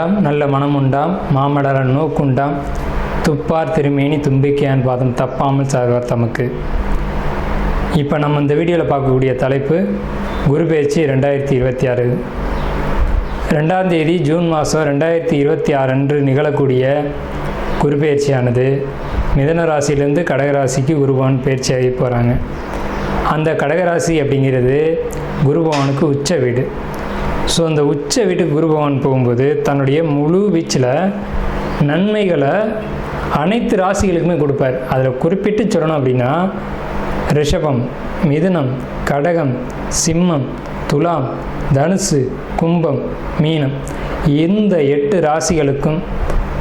வேண்டாம் நல்ல மனம் உண்டாம் மாமலர நோக்குண்டாம் துப்பார் திருமேனி தும்பிக்கையான் பாதம் தப்பாமல் சார்வார் தமக்கு. இப்போ நம்ம இந்த வீடியோவில் பார்க்கக்கூடிய தலைப்பு குரு பெயர்ச்சி 2026. 2ஆம் தேதி ஜூன் மாதம் 2026 அன்று நிகழக்கூடிய குரு பெயர்ச்சியானது மிதுன ராசியிலேருந்து கடகராசிக்கு குருபவன் பெயர்ச்சியாகி போகிறாங்க. அந்த கடகராசி அப்படிங்கிறது குருபவனுக்கு உச்ச வீடு. ஸோ அந்த உச்ச வீட்டுக்கு குருபவன் போகும்போது தன்னுடைய முழு வீச்சில் நன்மைகளை அனைத்து ராசிகளுக்குமே கொடுப்பார். அதில் குறிப்பிட்டு சொல்லணும் அப்படின்னா ரிஷபம், மிதுனம், கடகம், சிம்மம், துலாம், தனுசு, கும்பம், மீனம் இந்த 8 ராசிகளுக்கும்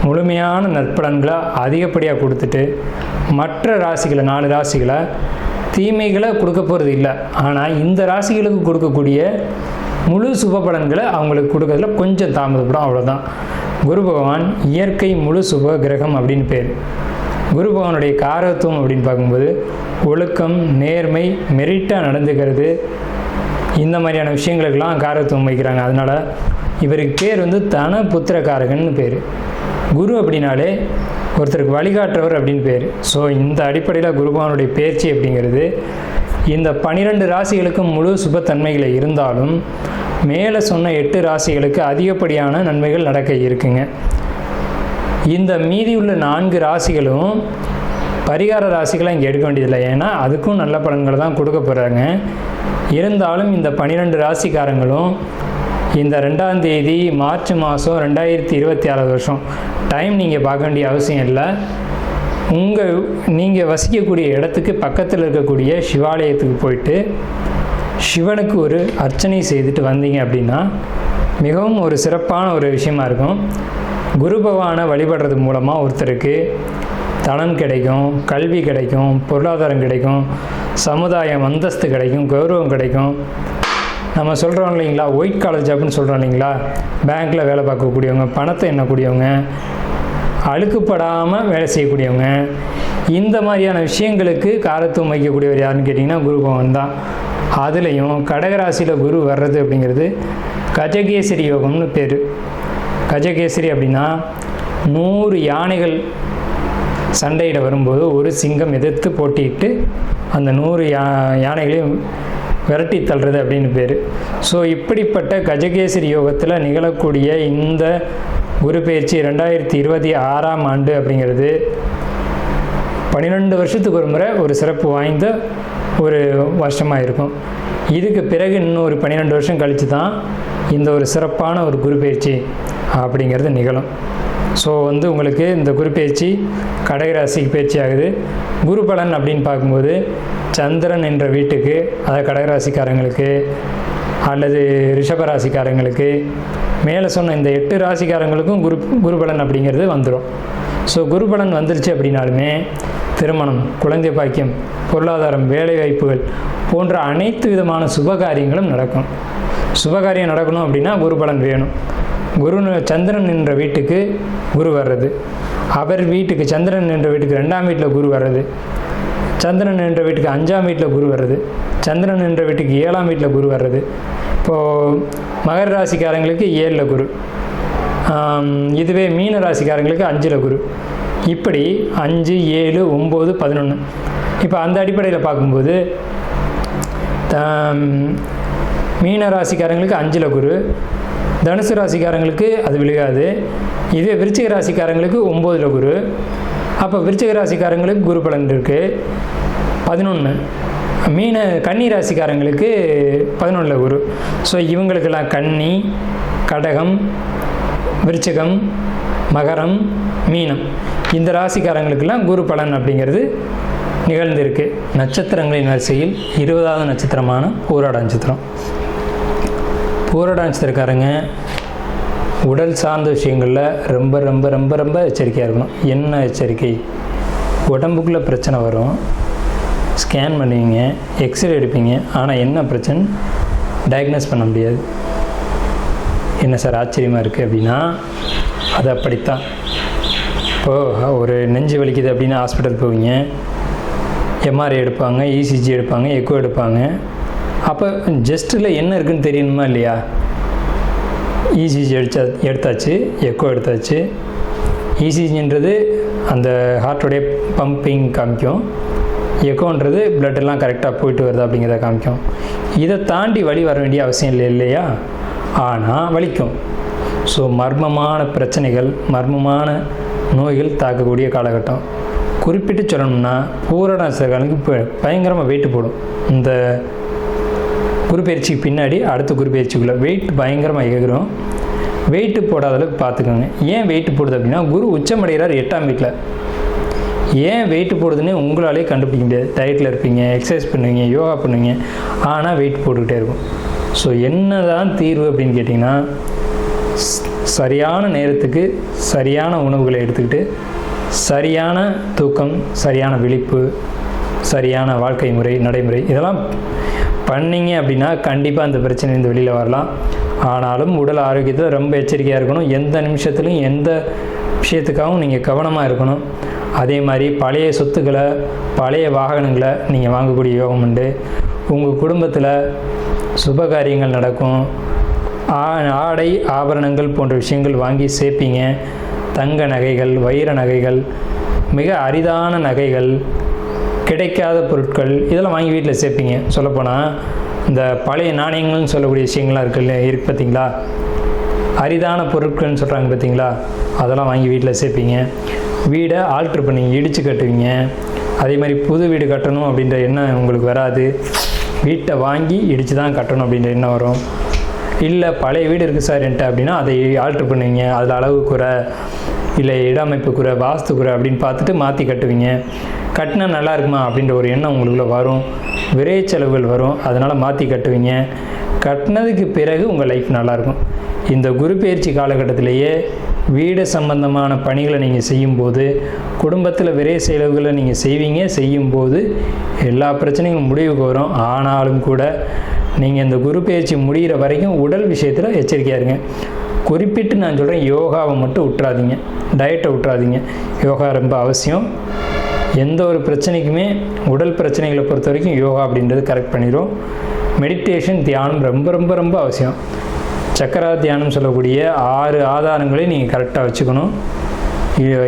முழுமையான நற்பலன்களை அதிகப்படியாக கொடுத்துட்டு மற்ற ராசிகளை 4 ராசிகளை தீமைகளை கொடுக்க போகிறது இல்லை. ஆனால் இந்த ராசிகளுக்கு கொடுக்கக்கூடிய முழு சுப பலன்களை அவங்களுக்கு கொடுக்கறதுல கொஞ்சம் தாமதப்படும், அவ்வளோதான். குரு பகவான் இயற்கை முழு சுப கிரகம் அப்படின்னு பேர். குரு பகவானுடைய காரகத்துவம் அப்படின்னு பார்க்கும்போது ஒழுக்கம், நேர்மை, மெரிட்டாக நடந்துக்கிறது, இந்த மாதிரியான விஷயங்களுக்கெல்லாம் காரகத்துவம் வைக்கிறாங்க. அதனால் இவருக்கு பேர் தன புத்திரக்காரகன்னு பேர். குரு அப்படின்னாலே ஒருத்தருக்கு வழிகாட்டுறவர் அப்படின்னு பேர். ஸோ இந்த அடிப்படையில் குருபகவானுடைய பெயர்ச்சி அப்படிங்கிறது இந்த 12 ராசிகளுக்கும் முழு சுபத்தன்மைகளை இருந்தாலும் மேலே சொன்ன 8 ராசிகளுக்கு அதிகப்படியான நன்மைகள் நடக்க இருக்குங்க. இந்த மீதி உள்ள 4 ராசிகளும் பரிகார ராசிகளை இங்கே எடுக்க வேண்டியதில்லை, ஏன்னா அதுக்கும் நல்ல பலன்களை தான் கொடுக்க போகிறாங்க. இருந்தாலும் இந்த 12 ராசிக்காரங்களும் இந்த 2ஆம் தேதி மார்ச் மாதம் 2026 வருஷம் டைம் நீங்கள் பார்க்க வேண்டிய அவசியம் இல்லை. நீங்கள் வசிக்கக்கூடிய இடத்துக்கு பக்கத்தில் இருக்கக்கூடிய சிவாலயத்துக்கு போயிட்டு சிவனுக்கு ஒரு அர்ச்சனை செய்துட்டு வந்தீங்க அப்படின்னா மிகவும் ஒரு சிறப்பான ஒரு விஷயமா இருக்கும். குரு பகவானை வழிபடுறது மூலமாக ஒருத்தருக்கு தனம் கிடைக்கும், கல்வி கிடைக்கும், பொருளாதாரம் கிடைக்கும், சமுதாயம் அந்தஸ்து கிடைக்கும், கௌரவம் கிடைக்கும். நம்ம சொல்கிறோம் இல்லைங்களா, ஒயிட் காலர் ஜாப்னு சொல்கிறோம் இல்லைங்களா, பேங்க்கில் வேலை பார்க்கக்கூடியவங்க, பணத்தை எண்ணக்கூடியவங்க, அழுக்குப்படாமல் வேலை செய்யக்கூடியவங்க, இந்த மாதிரியான விஷயங்களுக்கு காரத்துவம் வைக்கக்கூடியவர் யாருன்னு கேட்டிங்கன்னா குரு பகவான் தான். அதுலேயும் கடகராசியில் குரு வர்றது அப்படிங்கிறது கஜகேசரி யோகம்னு பேர். கஜகேசரி அப்படின்னா 100 யானைகள் சண்டையிட வரும்போது ஒரு சிங்கம் எதிர்த்து போட்டிட்டு அந்த 100 யானைகளையும் விரட்டி தள்ளுறது அப்படின்னு பேர். ஸோ இப்படிப்பட்ட கஜகேசரி யோகத்தில் நிகழக்கூடிய இந்த குரு பெயர்ச்சி 2026ஆம் ஆண்டு அப்படிங்கிறது 12 வருஷத்துக்கு ஒரு முறை ஒரு சிறப்பு வாய்ந்த ஒரு வருஷமாக இருக்கும். இதுக்கு பிறகு இன்னொரு 12 வருஷம் கழித்து தான் இந்த ஒரு சிறப்பான ஒரு குரு பெயர்ச்சி அப்படிங்கிறது நிகழும். ஸோ உங்களுக்கு இந்த குரு பெயர்ச்சி கடகராசிக்கு பயிற்சி ஆகுது. குரு பலன் அப்படின்னு பார்க்கும்போது சந்திரன் என்ற வீட்டுக்கு, அதாவது கடகராசிக்காரங்களுக்கு அல்லது ரிஷபராசிக்காரங்களுக்கு, மேலே சொன்ன இந்த 8 ராசிக்காரங்களுக்கும் குருபலன் அப்படிங்கிறது வந்துடும். ஸோ குருபலன் வந்துருச்சு அப்படின்னாலுமே திருமணம், குழந்தை பாக்கியம், பொருளாதாரம், வேலைவாய்ப்புகள் போன்ற அனைத்து விதமான சுபகாரியங்களும் நடக்கும். சுபகாரியம் நடக்கணும் அப்படின்னா குருபலன் வேணும். சந்திரன் என்ற வீட்டுக்கு குரு வர்றது, அவர் வீட்டுக்கு சந்திரன் என்ற வீட்டுக்கு 2ஆம் வீட்டில் குரு வர்றது, சந்திரன் என்ற வீட்டுக்கு 5ஆம் வீட்டில் குரு வர்றது, சந்திரன் என்ற வீட்டுக்கு 7ஆம் வீட்டில் குரு வர்றது. இப்போது மகர ராசிக்காரங்களுக்கு 7ல் குரு, இதுவே மீன ராசிக்காரங்களுக்கு 5ல் குரு, இப்படி 5, 7, 9, 11. இப்போ அந்த அடிப்படையில் பார்க்கும்போது மீன ராசிக்காரங்களுக்கு 5ல் குரு, தனுசு ராசிக்காரங்களுக்கு அது விழுகாது. இதுவே விருச்சிக ராசிக்காரங்களுக்கு 9ல் குரு. அப்போ விருச்சிக ராசிக்காரங்களுக்கு குரு பலன் இருக்குது 11. கன்னி ராசிக்காரங்களுக்கு 11ல் குரு. ஸோ இவங்களுக்கெல்லாம் கன்னி, கடகம், விருச்சிகம், மகரம், மீனம் இந்த ராசிக்காரங்களுக்கெல்லாம் குரு பலன் அப்படிங்கிறது நிகழ்ந்திருக்கு. நட்சத்திரங்களின் வரிசையில் 20வது நட்சத்திரமான பூராட நட்சத்திரம். பூராட நட்சத்திரக்காரங்க உடல் சார்ந்த விஷயங்களில் ரொம்ப ரொம்ப ரொம்ப ரொம்ப எச்சரிக்கையாக இருக்கணும். என்ன எச்சரிக்கை? உடம்புக்குள்ளே பிரச்சனை வரும், ஸ்கேன் பண்ணுவீங்க, எக்ஸ்ரே எடுப்பீங்க, ஆனால் என்ன பிரச்சனை டயக்னோஸ் பண்ண முடியாது. என்ன சார் ஆச்சரியமாக இருக்குது அப்படின்னா அது அப்படித்தான். இப்போது ஒரு நெஞ்சு வலிக்குது அப்படின்னா ஹாஸ்பிட்டல் போவீங்க, எம்ஆர்ஐ எடுப்பாங்க, இசிஜி எடுப்பாங்க, எக்கோ எடுப்பாங்க. அப்போ ஜஸ்ட்டில் என்ன இருக்குதுன்னு தெரியணுமா இல்லையா? இசிஜி எடுத்தாச்சு, எக்கோ எடுத்தாச்சு. இசிஜின்றது அந்த ஹார்ட்டோடைய பம்பிங் காமிக்கும், எக்கோன்றது பிளட்டெல்லாம் கரெக்டாக போயிட்டு வருது அப்படிங்கிறத காமிக்கும். இதை தாண்டி வலி வர வேண்டிய அவசியம் இல்லை இல்லையா? ஆனால் வலிக்கும். ஸோ மர்மமான பிரச்சனைகள், மர்மமான நோய்கள் தாக்கக்கூடிய காலகட்டம். குறிப்பிட்டு சொல்லணும்னா பூரண நட்சத்திரக்காரனுக்கு பயங்கரமாக வெயிட்டு போடும். இந்த குரு பயிற்சிக்கு பின்னாடி அடுத்த குரு பயிற்சிக்குள்ளே வெயிட் பயங்கரமாக ஏறும். வெயிட்டு போடாத அளவுக்கு பார்த்துக்கோங்க. ஏன் வெயிட்டு போடுது அப்படின்னா, குரு உச்சமடைகிறார் 8ஆம் வீட்டில். ஏன் வெயிட்டு போடுதுன்னு உங்களாலே கண்டுபிடிக்க முடியாது. டயட்டில் இருப்பீங்க, எக்ஸசைஸ் பண்ணுவீங்க, யோகா பண்ணுவீங்க, ஆனால் வெயிட் போட்டுக்கிட்டே இருக்கும். ஸோ என்ன தான் தீர்வு அப்படின்னு கேட்டிங்கன்னா, சரியான நேரத்துக்கு சரியான உணவுகளை எடுத்துக்கிட்டு, சரியான தூக்கம், சரியான விழிப்பு, சரியான வாழ்க்கை முறை, நடைமுறை இதெல்லாம் பண்ணிங்க அப்படின்னா கண்டிப்பாக அந்த பிரச்சனையிலேருந்து வெளியில் வரலாம். ஆனாலும் உடல் ஆரோக்கியத்தில் ரொம்ப எச்சரிக்கையாக இருக்கணும். எந்த நிமிஷத்துலையும் எந்த விஷயத்துக்காகவும் நீங்கள் கவனமாக இருக்கணும். அதே மாதிரி பழைய சொத்துக்களை, பழைய வாகனங்களை நீங்கள் வாங்கக்கூடிய யோகம் உண்டு. உங்கள் குடும்பத்தில் சுபகாரியங்கள் நடக்கும். ஆடை ஆபரணங்கள் போன்ற விஷயங்கள் வாங்கி சேர்ப்பீங்க. தங்க நகைகள், வைர நகைகள், மிக அரிதான நகைகள், கிடைக்காத பொருட்கள் இதெல்லாம் வாங்கி வீட்டில் சேர்ப்பீங்க. சொல்லப்போனால் இந்த பழைய நாணயங்கள்னு சொல்லக்கூடிய விஷயங்கள்லாம் இருக்குது பார்த்தீங்களா, அரிதான பொருட்கள்னு சொல்கிறாங்க பார்த்தீங்களா, அதெல்லாம் வாங்கி வீட்டில் சேர்ப்பீங்க. வீடை ஆல்ட்ரு பண்ணுவீங்க, இடித்து கட்டுவீங்க. அதே மாதிரி புது வீடு கட்டணும் அப்படின்ற எண்ணம் உங்களுக்கு வராது. வீட்டை வாங்கி இடித்து தான் கட்டணும் அப்படின்ற எண்ணம் வரும். இல்லை பழைய வீடு இருக்குது சார் என்கிட்ட அப்படின்னா அதை ஆல்ட்ரு பண்ணுவீங்க. அதில் அளவு குறை, இல்லை இட அமைப்பு குறை, வாஸ்து குறை அப்படின்னு பார்த்துட்டு மாற்றி கட்டுவீங்க. கட்டினா நல்லா இருக்குமா அப்படின்ற ஒரு எண்ணம் உங்களுக்குள்ள வரும். விரை செலவுகள் வரும், அதனால் மாற்றி கட்டுவீங்க. கட்டினதுக்கு பிறகு உங்கள் லைஃப் நல்லாயிருக்கும். இந்த குரு பயிற்சி காலகட்டத்திலேயே வீடு சம்பந்தமான பணிகளை நீங்கள் செய்யும்போது, குடும்பத்தில் விரை செலவுகளை நீங்கள் செய்யும்போது எல்லா பிரச்சனைகளும் முடிவுக்கு வரும். ஆனாலும் கூட நீங்கள் இந்த குரு பயிற்சி முடிகிற வரைக்கும் உடல் விஷயத்தில் எச்சரிக்கையாக இருங்க. குறிப்பிட்டு நான் சொல்கிறேன், யோகாவை மட்டும் விட்டுறாதீங்க, டயட்டை விட்டுறாதீங்க. யோகா ரொம்ப அவசியம். எந்த ஒரு பிரச்சனைக்குமே உடல் பிரச்சனைகளை பொறுத்த வரைக்கும் யோகா அப்படின்றது கரெக்ட் பண்ணிடும். மெடிடேஷன், தியானம் ரொம்ப ரொம்ப ரொம்ப அவசியம். சக்கரா தியானம் சொல்லக்கூடிய 6 ஆதாரங்களையும் நீங்கள் கரெக்டாக வச்சுக்கணும்.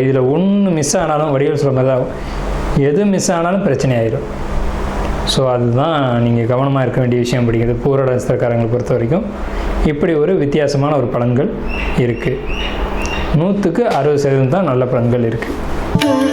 இதில் ஒன்று மிஸ் ஆனாலும் வடிவல் சொல்ல மாதிரி தான், எது மிஸ் ஆனாலும் பிரச்சனை ஆயிடும். ஸோ அதுதான் நீங்கள் கவனமாக இருக்க வேண்டிய விஷயம். அப்படிங்கிறது பூரண நட்சத்திரக்காரங்களை பொறுத்த வரைக்கும் இப்படி ஒரு வித்தியாசமான ஒரு பலன்கள் இருக்குது. 100க்கு 60% தான் நல்ல பலன்கள் இருக்குது.